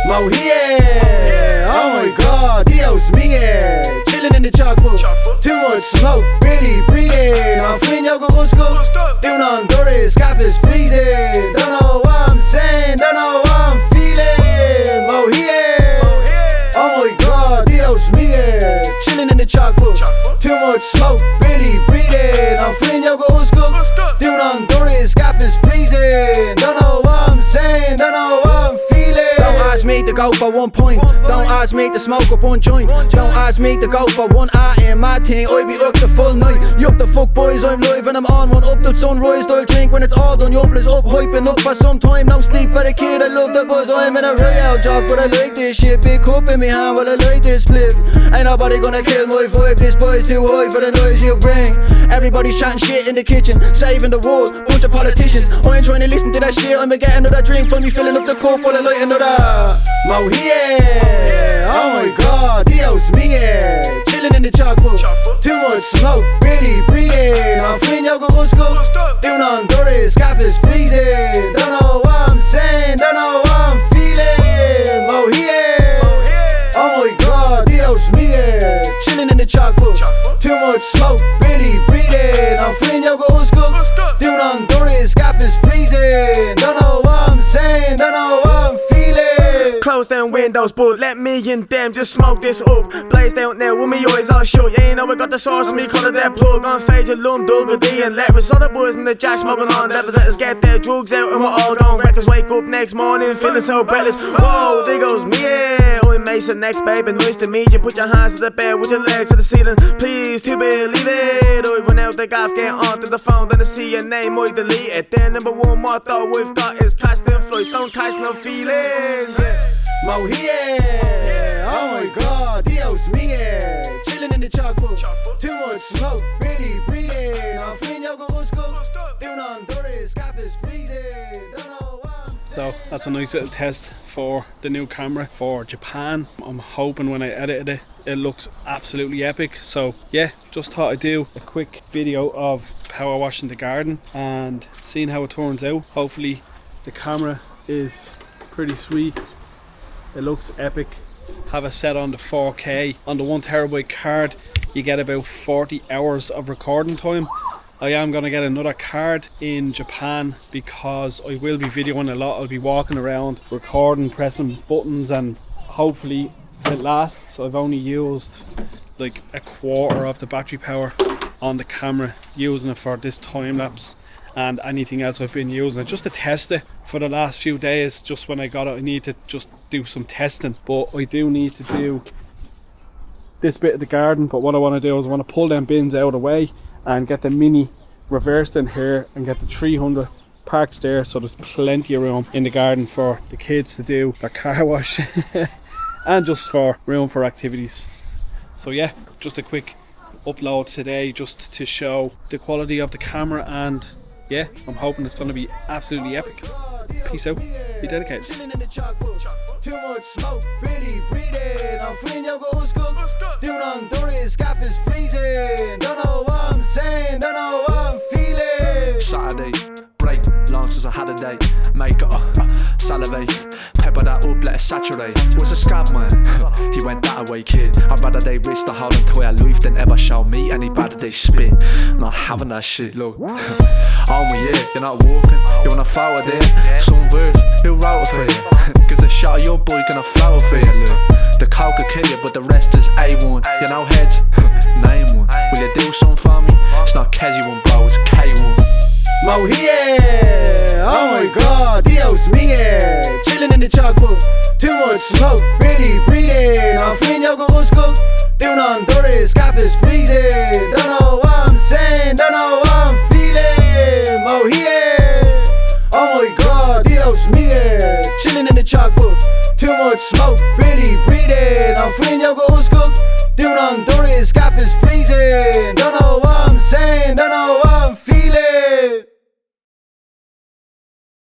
Mohia, oh my god, Dios mia. Chilling in the chalkbook, too much smoke, really breathing. I'm feeling yo go Osmo, doing Honduras, Scarface freezing. Don't know what I'm saying, don't know what I'm feeling. Mohia, oh my god, Dios mia. Chilling in the chalkbook, too much smoke, really breathing. I'm feeling yo go Osmo, doing Honduras, Scarface freezing. Don't know what I'm saying, don't know what I'm feeling. Don't ask me to go for 1 point. Don't ask me to smoke up 1 joint. Don't ask me to go for 1 hour in my thing. I be up the full night. You up the fuck boys, I'm live and I'm on one up till sunrise. I'll drink when it's all done. Your place up, hyping up for some time. No sleep for the kid, I love the buzz. I'm in a royale jog, but I like this shit. Big cup in me hand, well I like this split. Ain't nobody gonna kill my vibe. This boy's too high for the noise you bring. Everybody's chatting shit in the kitchen, saving the world, bunch of politicians. I ain't trying to listen to that shit. I'ma get another drink from me, filling up the cup while I light another Mohia, oh my god, Dios mia. Chilling in the chalkbook, too much smoke, really breathing. I'm feeling yo go Osmo, doing Honduras, Scarface freezing. Don't know what I'm saying, don't know what I'm feeling. Mohia, oh my god, Dios mia. Chilling in the chalkbook, too much smoke, really breathing. I'm feeling yo go Osmo, doing Honduras, Scarface freezing. Don't know what I'm saying, don't know what I'm feeling. Close down windows, but let me and them just smoke this up. Blaze down now with me eyes all shut. Yeah, you know I got the sauce on me, call it that plug. On phase with Lum, Dugga D and Letters. All the boys in the jack smoking on levels. Let us get their drugs out and we're all gone. Records wake up next morning, feeling so breathless. Whoa, there goes me, yeah. I'm Mason, next baby, nice to meet you. Put your hands to the bed with your legs to the ceiling. Please, to believe it. I run out the gaff, get onto the phone, then I see your name, I delete it. Then number 1 motto we've got is catch them flights, don't catch no feelings. Mohia, oh my god, Dios mia. Chilling in the chalkbook, too much smoke, really breathing. I'm feeling yo go Osmo, doing Honduras, Scarface freezing. Don't know what I'm saying. So that's a nice little test for the new camera for Japan. I'm hoping when I edited it, it looks absolutely epic. So yeah, just thought I'd do a quick video of power washing the garden and seeing how it turns out. Hopefully the camera is pretty sweet. It looks epic. Have it set on the 4K. On the 1TB card you get about 40 hours of recording time. I am going to get another card in Japan because I will be videoing a lot. I'll be walking around, recording, pressing buttons, and hopefully it lasts. I've only used like a quarter of the battery power on the camera, using it for this time lapse and anything else I've been using it just to test it for the last few days. Just when I got it, I need to just do some testing, but I do need to do this bit of the garden. But what I want to do is I want to pull them bins out of the way and get the mini reversed in here and get the 300 parked there, so there's plenty of room in the garden for the kids to do their car wash and just for room for activities. So yeah, just a quick upload today just to show the quality of the camera, and yeah, I'm hoping it's going to be absolutely epic. Peace out, be dedicated. Too much smoke, really breathing. I'm feeling yo go Osmo, doing Honduras, Scarface freezing. Don't know what I'm saying, don't know what I'm feeling. Saturday, break, long since I had a day. Make it salivate, pepper that up, let it saturate. What's a scab man? He went that away, kid. I'd rather they risk the whole entire life than ever show me any bad they spit. Not having that shit, look. On we here, you're not walking, you wanna flower there. Some verse, he'll route it for you. Gives a shot of your boy, gonna flower for you, look. The coke will kill you, but the rest is A1. You know heads, name one. Will you do something for me? It's not Kezi one, bro, it's K1. Mohia, oh my god, Dios mia. Chilling in the chalkbook, too much smoke, really breathing. I'm feeling yo go Osmo, doing Honduras, Scarface freezing. Don't know what I'm saying, don't know what I'm feeling. Mohia, oh my god, Dios mia. Chilling in the chalkbook, too much smoke, really breathing. I'm feeling yo go Osmo, doing Honduras, Scarface freezing.